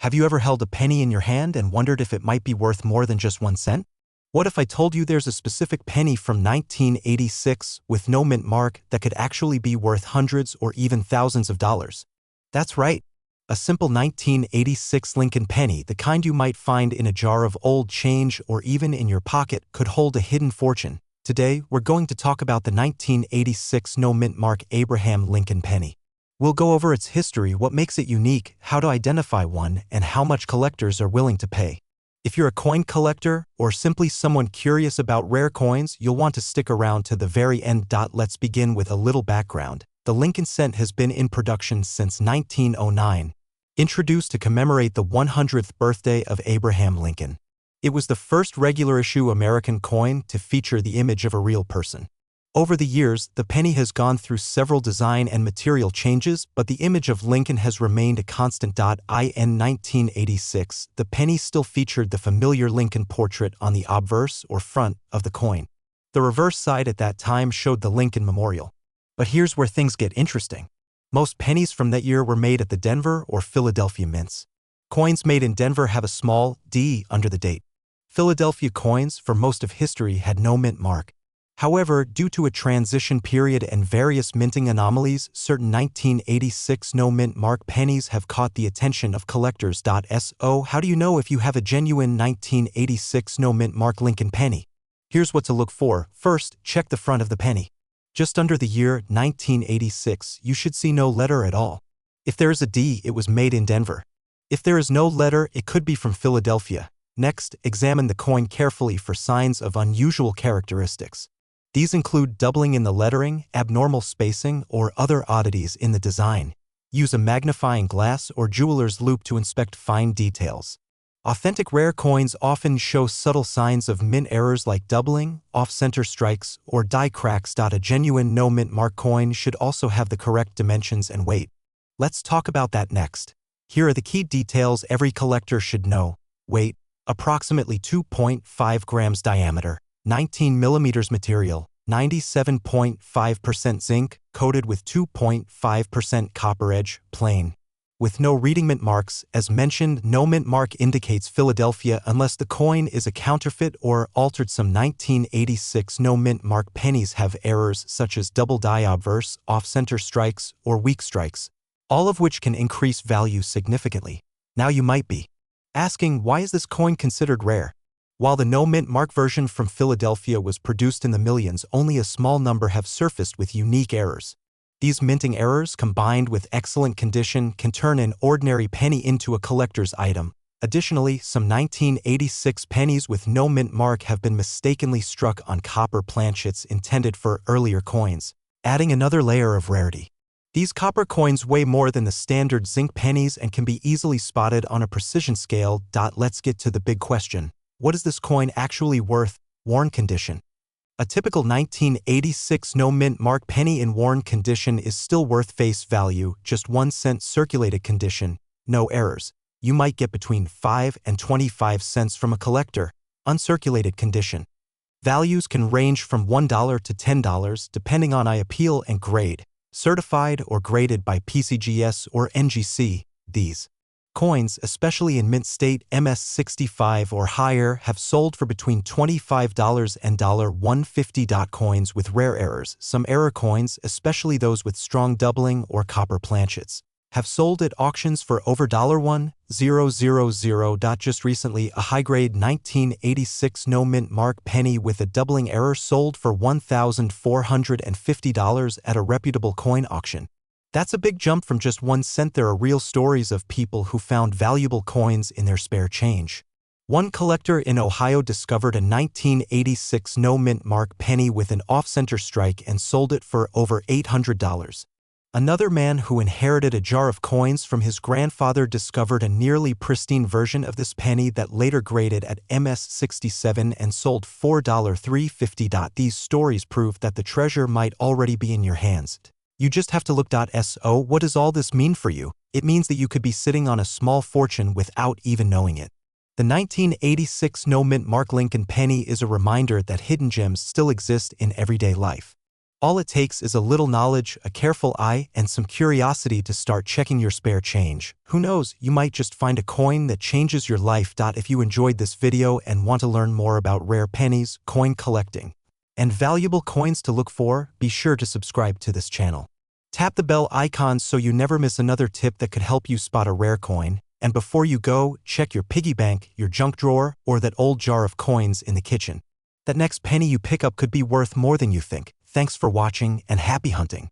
Have you ever held a penny in your hand and wondered if it might be worth more than just 1 cent? What if I told you there's a specific penny from 1986 with no mint mark that could actually be worth hundreds or even thousands of dollars? That's right. A simple 1986 Lincoln penny, the kind you might find in a jar of old change or even in your pocket, could hold a hidden fortune. Today, we're going to talk about the 1986 no mint mark Abraham Lincoln penny. We'll go over its history, what makes it unique, how to identify one, and how much collectors are willing to pay. If you're a coin collector or simply someone curious about rare coins, you'll want to stick around to the very end. Let's begin with a little background. The Lincoln cent has been in production since 1909, introduced to commemorate the 100th birthday of Abraham Lincoln. It was the first regular issue American coin to feature the image of a real person. Over the years, the penny has gone through several design and material changes, but the image of Lincoln has remained a constant. In 1986, the penny still featured the familiar Lincoln portrait on the obverse or front of the coin. The reverse side at that time showed the Lincoln Memorial. But here's where things get interesting. Most pennies from that year were made at the Denver or Philadelphia mints. Coins made in Denver have a small d under the date. Philadelphia coins, for most of history, had no mint mark. However, due to a transition period and various minting anomalies, certain 1986 no mint mark pennies have caught the attention of collectors. So, how do you know if you have a genuine 1986 no mint mark Lincoln penny? Here's what to look for. First, check the front of the penny. Just under the year 1986, you should see no letter at all. If there is a D, it was made in Denver. If there is no letter, it could be from Philadelphia. Next, examine the coin carefully for signs of unusual characteristics. These include doubling in the lettering, abnormal spacing, or other oddities in the design. Use a magnifying glass or jeweler's loupe to inspect fine details. Authentic rare coins often show subtle signs of mint errors like doubling, off-center strikes, or die cracks. A genuine no mint mark coin should also have the correct dimensions and weight. Let's talk about that next. Here are the key details every collector should know. Weight: approximately 2.5 grams diameter. 19 millimeters material, 97.5% zinc, coated with 2.5% copper edge, plain. With no reading mint marks, as mentioned, no mint mark indicates Philadelphia unless the coin is a counterfeit or altered. Some 1986 no mint mark pennies have errors such as double die obverse, off-center strikes, or weak strikes, all of which can increase value significantly. Now you might be asking, why is this coin considered rare? While the no mint mark version from Philadelphia was produced in the millions, only a small number have surfaced with unique errors. These minting errors, combined with excellent condition, can turn an ordinary penny into a collector's item. Additionally, some 1986 pennies with no mint mark have been mistakenly struck on copper planchets intended for earlier coins, adding another layer of rarity. These copper coins weigh more than the standard zinc pennies and can be easily spotted on a precision scale. Let's get to the big question. What is this coin actually worth? Worn condition. A typical 1986 no mint mark penny in worn condition is still worth face value, just 1 cent circulated condition, no errors. You might get between 5 and 25 cents from a collector. Uncirculated condition. Values can range from $1 to $10 depending on appeal and grade. Certified or graded by PCGS or NGC, these coins, especially in mint state MS65 or higher, have sold for between $25 and $150. Coins with rare errors. Some error coins, especially those with strong doubling or copper planchets, have sold at auctions for over $1,000. Just recently, a high-grade 1986 no mint mark penny with a doubling error sold for $1,450 at a reputable coin auction. That's a big jump from just 1 cent. There are real stories of people who found valuable coins in their spare change. One collector in Ohio discovered a 1986 no mint mark penny with an off-center strike and sold it for over $800. Another man who inherited a jar of coins from his grandfather discovered a nearly pristine version of this penny that later graded at MS67 and sold for $350. These stories prove that the treasure might already be in your hands. You just have to look. So, what does all this mean for you? It means that you could be sitting on a small fortune without even knowing it. The 1986 no mint mark Lincoln penny is a reminder that hidden gems still exist in everyday life. All it takes is a little knowledge, a careful eye, and some curiosity to start checking your spare change. Who knows, you might just find a coin that changes your life. If you enjoyed this video and want to learn more about rare pennies, coin collecting, and valuable coins to look for, be sure to subscribe to this channel. Tap the bell icon so you never miss another tip that could help you spot a rare coin. And before you go, check your piggy bank, your junk drawer, or that old jar of coins in the kitchen. That next penny you pick up could be worth more than you think. Thanks for watching and happy hunting.